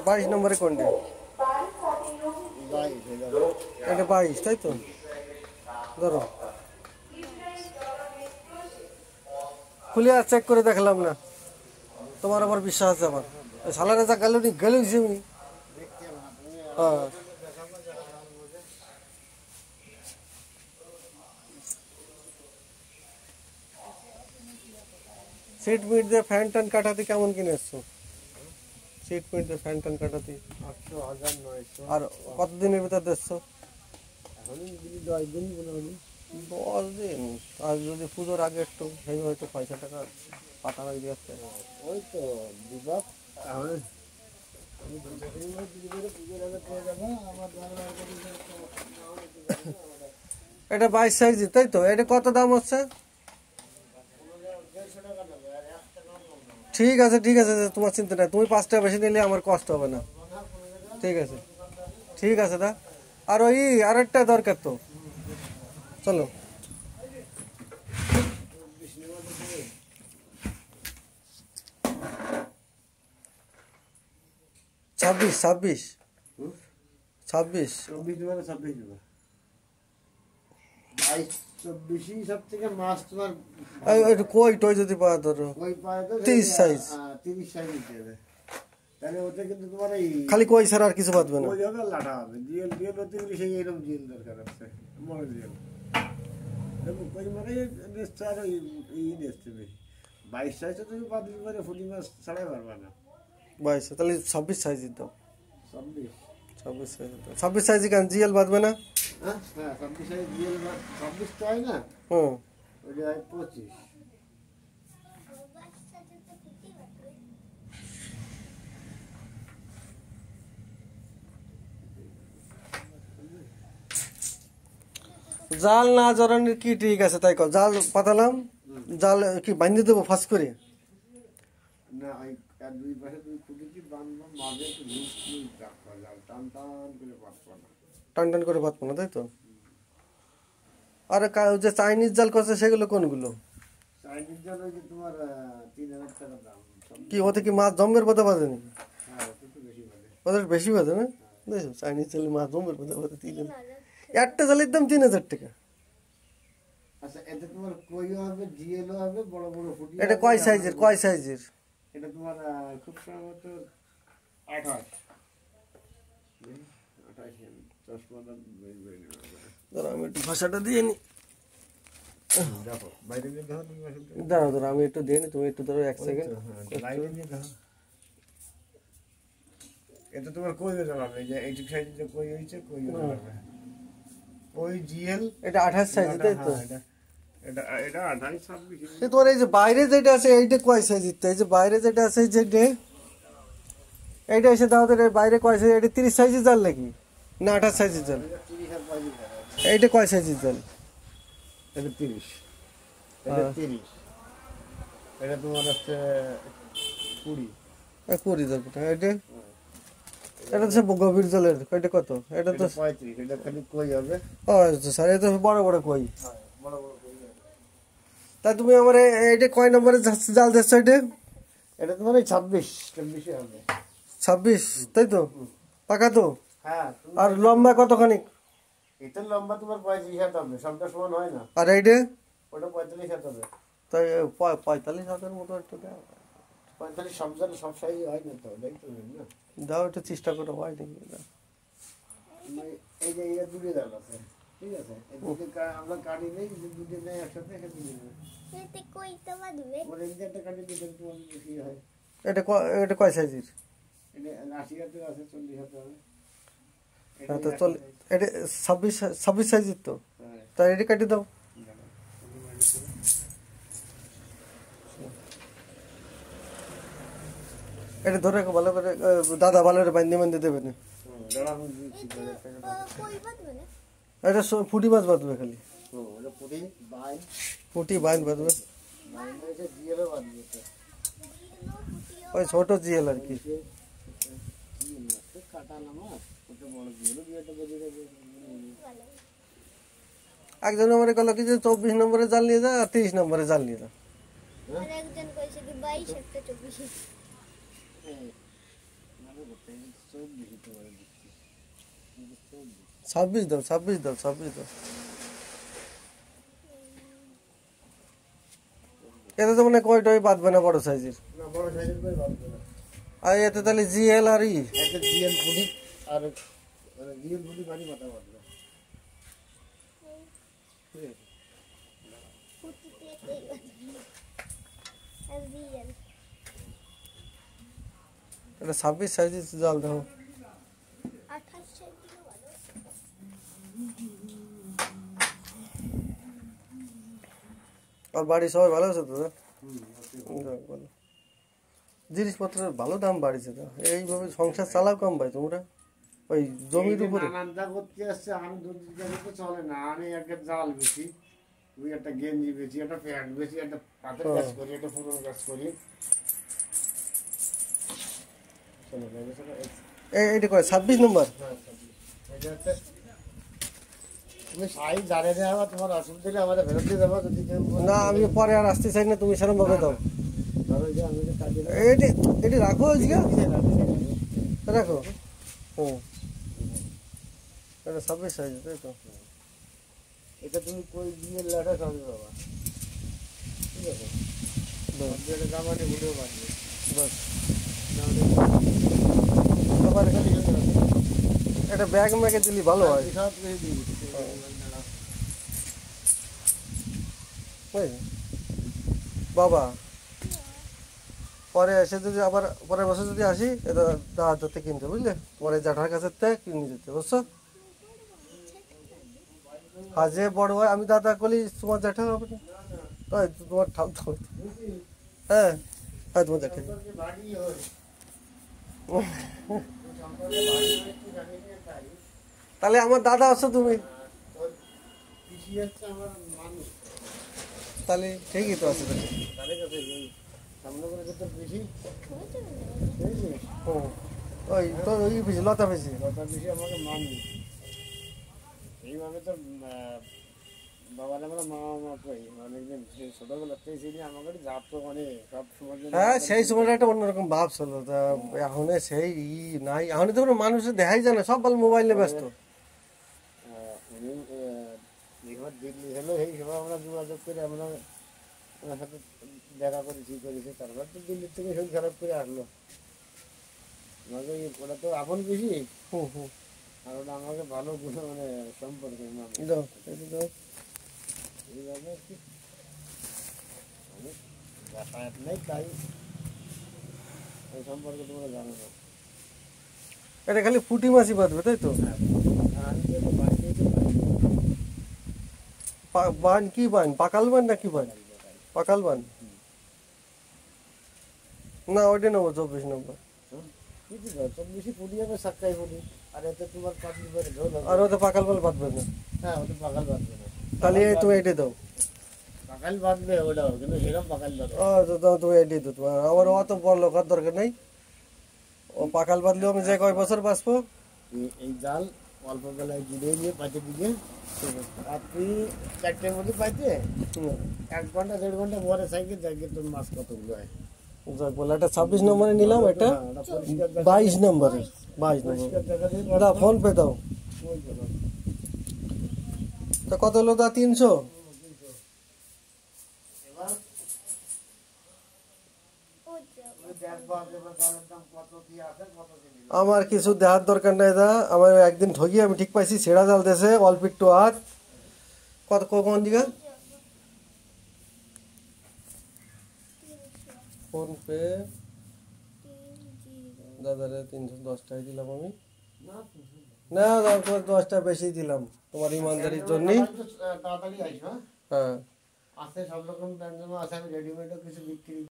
22 নম্বরে কোনটা? এটা 22, তাই তো? ধরো খুলে আর চেক করে দেখলাম না, তোমার আবার বিশ্বাস আছে আমার। সালারে যা গেল নি গেল আমি। হ্যাঁ সিট মিট দিয়ে ফ্যান ট্যান কাটাতে কেমন কিনে এসছো? সিট মিট দিয়ে ফ্যান ট্যান কাটাতে 800,900। আর কতদিনের ভিতর দেখছো? এখন 10 দিন 15 দিন। 10 দিন? আর যদি পুজোর আগে একটু সেই হয়তো পয়সা টাকা পাতা হয়ে যাচ্ছে। ওই তো বিবাদ। এটা 22 সাইজ, তাই তো? এটা কত দাম হচ্ছে? ঠিক আছে ঠিক আছে, তোমার চিন্তা নাই, তুমি 5 টাকা বেশি নিলে আমার কষ্ট হবে না। ঠিক আছে ঠিক আছে দা। আর ওই আরেকটা দরকার তো, চলো। 26 26 26 24 সব থেকে মাছ তোমার একটু কই টই যদি পাওয়া ধরো 30 সাইজ, 30 সাইজ দিতে হবে। তাহলে ওটা কিন্তু তোমার এই খালি কই ছাড়া আর কিছু বাঁধবে না। ওই হবে লাটা হবে, জিএল জিএল হতে গেলে সেই এরকম জিএল দরকার আছে, বড় জিএল। দেখো কই মানে নেস্টার এই নেস্টে 22 সাইজ তো তুমি বাদ দিতে পারে, ফুলি মাছ ছাড়াই পারবা না। 22, তাহলে 26 সাইজ দাও। 26 সাইজ দাও। 26 সাইজ কেন জিএল বাঁধবে না? হ্যাঁ হ্যাঁ 26 সাইজ জিএল 26 তো হয় না। হুম ওটা হয় 25। জাল না জড়ানোর কি ঠিক আছে তাই কর, জাল পাতালাম, জাল কি বাঁধিয়ে দেবো ফাঁস করে? না ওই আর দুই পাশে দুই খুঁটি বাঁধবো, মাঝে একটু লুজ লুজ রাখবা, জাল টান টান করে বাঁধবো না। টান টান করে বাঁধবো না, তাই তো? আরে যে চাইনিজ জাল করছে সেগুলো কোনগুলো? চাইনিজ জাল ওই যে তোমার 3000 টাকা দাম। কি ওতে কি মাছ জম্বের পথে বাঁধে নাকি? হ্যাঁ ওটা তো বেশি বাঁধে। ওদের বেশি বাঁধে না? দেখো চাইনিজ জালে মাছ জম্বের পথে বাঁধে 3000। একটা জালের দাম 3000 টাকা। আচ্ছা এতে তোমার কইও হবে, জিএলও হবে, বড় বড় ফুটি। এটা কয় সাইজের? কয় সাইজের? এটা তোমার খুব সম্ভবত 28 চশমা দাম দাঁড়া আমি একটু ভাষাটা দিয়ে নি। দেখো বাইরে দিয়ে দেখো তুমি দাঁড়া দাঁড়া আমি একটু দিয়ে নি, তুমি একটু ধরো 1 সেকেন্ড। বাইরে দিয়ে দেখো। এটা তোমার কই হয়ে যাবে, এই যে 80 সাইজের যে কই হইছে, কই হয়ে যাবে। ওই জিএল এটা 28 সাইজ, তাই তো? এটা এটা 28 26। তোমার এই যে বাইরে যেটা আছে এইটা কয় সাইজের? এই যে বাইরে যেটা আছে এই যে এইটা এসে দাও তো, বাইরে কয় সাইজ? এটা 30 সাইজের জাল নাকি না 28 সাইজের জাল? এইটা কয় সাইজের জাল? এটা 30, এটা 30, এটা তোমার হচ্ছে 20 দরকার। এটা এটা তো গভীর জলের, এটা কত? এটা তো 35, এটা খালি কই হবে। ও আচ্ছা স্যার, এটা বড় বড় কই। হ্যাঁ বড় বড় কই হবে। তা তুমি আমার এইটা কয় নম্বরে জাল দিচ্ছ? এটা তোমার 26 26 হবে। 26, তাই তো? পাকা তো? হ্যাঁ আর লম্বা কতখানি? এটা লম্বা তোমার 35 হাত হবে, সবটা সমান হয় না। আর এইটা? ওটা 45 হাত হবে। তাই 45,000 মতো একটু দাও। 45 সব জায়গায় সব সাইজ হয় না তো, দেখতে না। দাও একটু চেষ্টা করো, হয় নাকি দাও। এই যে এটা দুটো জাল আছে, ঠিক আছে? এই দুটো আমরা কাটি নেই, দুটো নেই একসাথে, এটা দুটো নেই। এতে কই তো বাঁধবে? ওর এই যে একটা কাটি দিলে তোমার বেশি হয়। এটা কয় সাইজের? এটা 80 হাতের আছে, 40 হাতে হবে। হ্যাঁ তো চল, এটা 26 সাইজের তো? হ্যাঁ তাই এটা কাটি দাও। এটা ধরে রাখো ভালো করে, দাদা ভালো করে বান্ধে দেবে না। কই বাঁধবে না? এটা ফুটি মাছ বাঁধবে খালি, ওটা পুরি বাইন ফুটি বাইন বাঁধবে, বাইন হয়েছে জিএলও বাঁধবে তো। ওই ছোট জিএল আর কি। কাটা না মাছ, ওটা বড় জিএলও দিয়ে একটা বেঁধে দেবে। একজন আমার কল কি যে 24 নম্বরে জাল নিয়ে যা আর 30 নম্বরে জাল নিয়ে যা। আর একজন কইছে কি 22 একটা 24। মানে করতে ছাব্বিশ দাও, 26 দাও, 26 দাও। এতে তো মানে কয়টাই বাঁধবে না বড় সাইজের। না বড় সাইজের করে বাঁধবে না। আর এতে তাহলে জিএল আর ই একটা জিএল ফুটি আর জিএল ফুটি বাড়ি মাথা বাঁধবে। ফুটিতে এই বাঁধবে। আর রিয়েল। এটা 26 সাইজের জাল দাও। 28 সাইজেরও ভালো। আর বাড়ির সবাই ভালো আছে তো? যাক ভালো। জিনিসপত্রের ভালো দাম বাড়িছে তো, এইভাবে সংসার চালাও কম ভাই তোমরা ওই জমির উপরে। নানানটা করতে আসছে, আমি দুদিন জানি তো চলে না। আমি একটা জাল বেশি, তুই একটা গেঞ্জি বেশি, একটা প্যান্ট বেশি, একটা হাতের কাজ করি, একটা পুরোনো কাজ করি। চলো ভাই, চলো। এইটা কয় 26 নম্বর? এটা হচ্ছে তুমি সাইজ জানে দেওয়া, তোমার অসুবিধা হলে আমাদের ফেরত দিয়ে দেবো। যদি কেউ না আমি পরে আর আসতে চাই না, তুমি সেরকম ভাবে দাও। ধরো যে আমি যে কাজে এটি এটি রাখো আজকে, রাখো। হুম, এটা 26 সাইজ তাই তো? এটা তুমি কই দিয়ে লেটা সবই বাবা, ঠিক আছে? এটা জামানে ভুলেও বাঁধবে। বাস। নাহলে আবার এটা ব্যাগ ম্যাগে দিলি ভালো হয়। সব কিছু দিয়ে দিচ্ছি। বুঝলি? বাবা পরে এসে যদি আবার পরের বছর যদি আসি, এটা দাঁড়াতে কিনতে, বুঝলে? তোমার এই জ্যাঠার কাছে কিনে যেতে, বুঝছো? আর যে বড় হয়, আমি দাদা কলি তোমার জ্যাঠা হবে না, তাই তো তোমার ঠাম তো। হ্যাঁ হ্যাঁ, তোমার জ্যাঠা। সম্পর্কে বাড়ি হয়, সম্পর্কে বাড়ি হয় একটু জানি না তাই। তাহলে আমার দাদা আছো তুমি, তোর পিসি হচ্ছে আমার মানুষ, তাহলে ঠিকই তো আছে তাহলে। তাদের কাছে এই সামনে করে যে তোর পিসি, হয়েছে না? বুঝেছিস? হুম, ওই তো ওই বেশি লতা বেশি। লতা পিসি আমাকে মানুষ। এইভাবে তোর বাবার আমরা মা মা কই অনেকদিন ছোটবেলাতেই চিনি, আমাকে যাতো মানে সব সময়। হ্যাঁ, সেই সময়টা একটা অন্যরকম ভাব ছিল। তা এখন সেই নাই, এখন তো কোনো মানুষের দেখাই যায় না, সব বল মোবাইলে ব্যস্ত। উনি যেভাবে দিল্লি হলো, সেই সময় আমরা যোগাযোগ করে আমরা ওনার সাথে দেখা করেছি করেছি। তারপর তো দিল্লির থেকে শরীর খারাপ করে আসলো। আমাকে ওটা তো আপন বেশি, হুম হুম, আর ওটা আমাকে ভালো গুলো মানে সম্পর্কের মানুষ। দাও এটা দাও। এইভাবে আর কি অনেক যাতায়াত নেই, তাই এই সম্পর্কে তোমরা জানো না। এটা খালি পুঁটি মাছই বাঁধবে তাই তো? আর আমি যেহেতু বাড়িতেই তো বান কি বান, পাকাল বান না কি বান? পাকাল বান না, ওইটা নেবো 24 নম্বর। কিছু নয়, তোর বেশি ফুটি হবে সাক্কাই ফুটি, আর এতে তোমার পাতলি করে ঝোল হবে। আর ওতে পাকাল বাল বাঁধবে না, হ্যাঁ, ওটা পাকাল বাঁধবে না। তাহলে তুমি এটি দাও। পাকাল বাঁধবে ওটাও, কিন্তু সেরকম পাকাল বাঁধবে। ও তো দাও, তুমি এটি দাও। তোমার আমার অত বড় লোক আর দরকার নেই। ও পাকাল বাঁধলেও আমি যে কয় বছর বাঁচবো। এই জাল অল্প বেলায় গিরে নিয়ে পাইতে দিকে, আর তুই 4টের মধ্যে পাইতে 1 ঘন্টা 1.5 ঘন্টা পরে সাইকেল যাকে তোর মাছ কতগুলো হয়। যাক বলে, এটা 26 নম্বরে নিলাম, এটা হ্যাঁ, ওটা পরিষ্কার 22 নম্বরে। 22 নম্বর পরিষ্কার দেখা দিয়ে দাও, ফোন পে দাও। ওই জন্য। তো কত হলো দা? 300। এবার ওই যে তুমি দেখবা এবার জালের দাম কত কি আছে, কত কি নিবে। আমার কিছু দেওয়ার দরকার নাই দা, আমার একদিন ঠকিয়ে আমি ঠিক পাইছি, ছেঁড়া জাল দেশে অল্প একটু হাত। কত কোন দিকে? ফোন পে 30 দাদারে 310 টাকা দিলাম আমি। না, না না, তোমার 10টা বেশি দিলাম তোমার ইমানদারির জন্য। তাড়াতাড়ি আসবা। হ্যাঁ, আছে সব রকম ব্যঞ্জন আছে, আমি রেডিমেডও কিছু বিক্রি